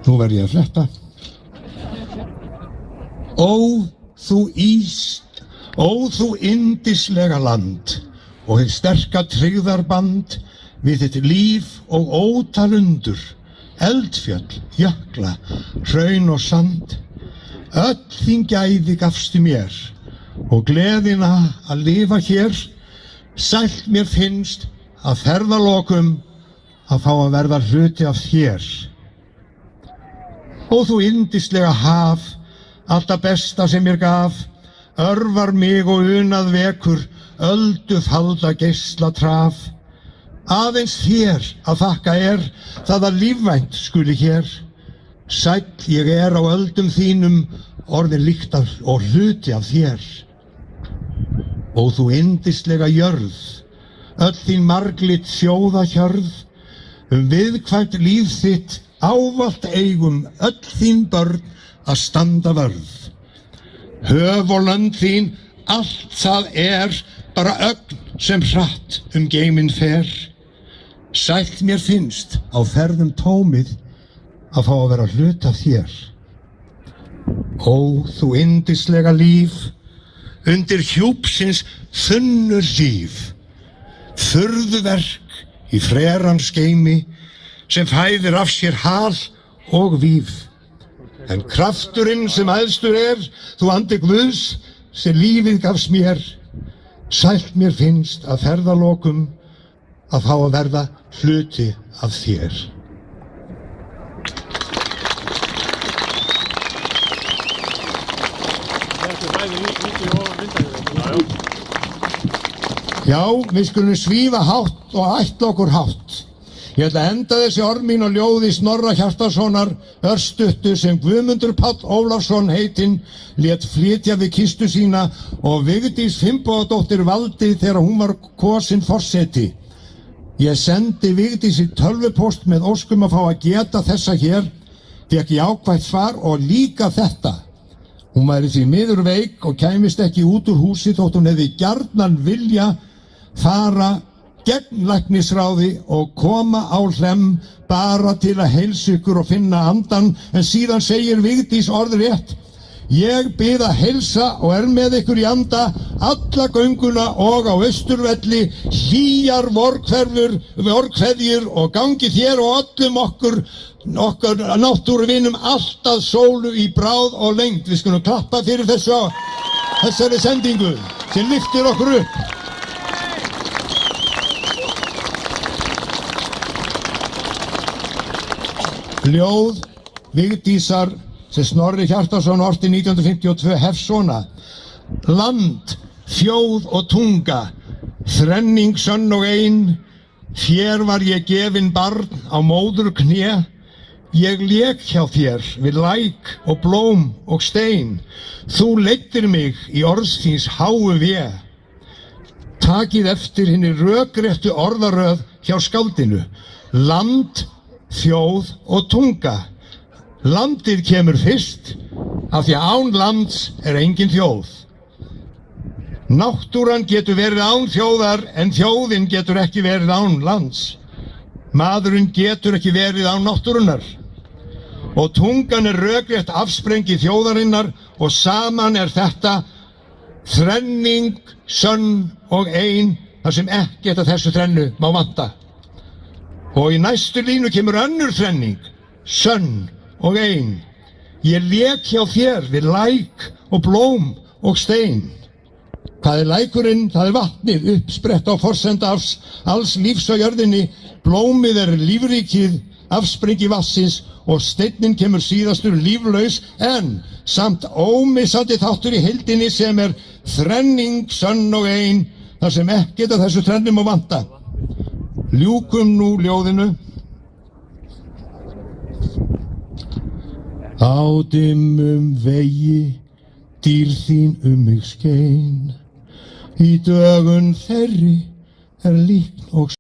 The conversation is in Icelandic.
Nú verð ég að fletta. Ó, þú Ísl, ó, þú yndislega land og hið sterka tryggðarband við þitt líf og ótal undur, eldfjöll, jökla, hraun og sand. Öll þín gæði gafstu mér og gleðina að lifa hér. Sælt mér finnst að ferðalokum að fá að verða hluti af þér. Ó, þú yndislega haf, allt það besta sem mér gaf, örvar mig og unað vekur, öldu falda geisla traf. Aðeins þér að þakka það að lífvænt skuli hér. Sæll ég á öldum þínum, orðin líkt og hluti af þér. Ó, þú yndislega jörð, öll þín marglitt þjóðahjörð, viðkvæmt líf þitt ávallt eigum öll þín börn að standa vörð. Höf og lönd þín, allt það bara ögn sem hratt geiminn fer. Sælt mér finnst á ferðum tómið að fá að vera hluti af þér. Ó, þú yndislega líf, undir hjúpsins þunnur líf, furðuverk í frerans geimi sem fæðir af sér hal og víf. En krafturinn sem æðstur þú andi Guðs sem lífið gafst mér. Sælt mér finnst að ferðalokum að fá að verða hluti af þér. Já, við skulum svífa hátt og ætla okkur hátt. Ég ætla að enda þessi orð mín á ljóði Snorra Hjartarsonar örstuttu sem Guðmundur Páll Ólafsson heitinn lét flytja við kistu sína og Vigdís Finnbogadóttir valdi þegar hún var kosin forseti. Ég sendi Vigdísi tölvupóst með óskum að fá að geta þessa hér, fékk jákvætt svar og líka þetta. Hún væri því miður veik og kæmist ekki út úr húsi þótt hún hefði gjarnan vilja fara gegn læknisráði og koma á Hlemm bara til að heilsa ykkur og finna andan, en síðan segir Vigdís orðrétt: ég bið að heilsa og með ykkur í anda alla gönguna og á Austurvelli, hlýjar vorkveðjur og gangi þér og öllum okkar náttúruvinum allt að sólu í bráð og lengd. Við skulum klappa fyrir þessari sendingu sem lyftir okkur upp. Ljóð Vigdísar sem Snorri Hjartarson orti 1952 hefst svona: land, þjóð og tunga, þrenning sönn og ein, þér var ég gefinn barn á móður kné, ég lék hjá þér við læk og blóm og stein, þú leiddir mig í orðs þíns háu vé. Takið eftir hinni rökréttu orðaröð hjá skáldinu: land, þjóð og tunga. Landið kemur fyrst, af því að án lands engin þjóð. Náttúran getur verið án þjóðar, en þjóðin getur ekki verið án lands. Maðurinn getur ekki verið án náttúrunnar. Og tungan rökrétt afsprengi þjóðarinnar og saman þetta þrenning, sönn og ein, þar sem ekkert af þessu þrennu má vanta. Og í næstu línu kemur önnur þrenning, sönn og ein. Ég lék hjá þér við læk og blóm og stein. Hvað lækurinn? Það vatnið, uppsprett á forsenda alls lífs á jörðinni. Blómið lífríkið, afsprengi vatnsins, og steinninn kemur síðastur líflaus, en samt ómissandi þáttur í heildinni sem þrenning, sönn og ein, þar sem ekkert af þessu þrennum má vanta. Ljúkum nú ljóðinu. Á dimmum vegi dýr þín mig skein, í dögun þeirri líkn og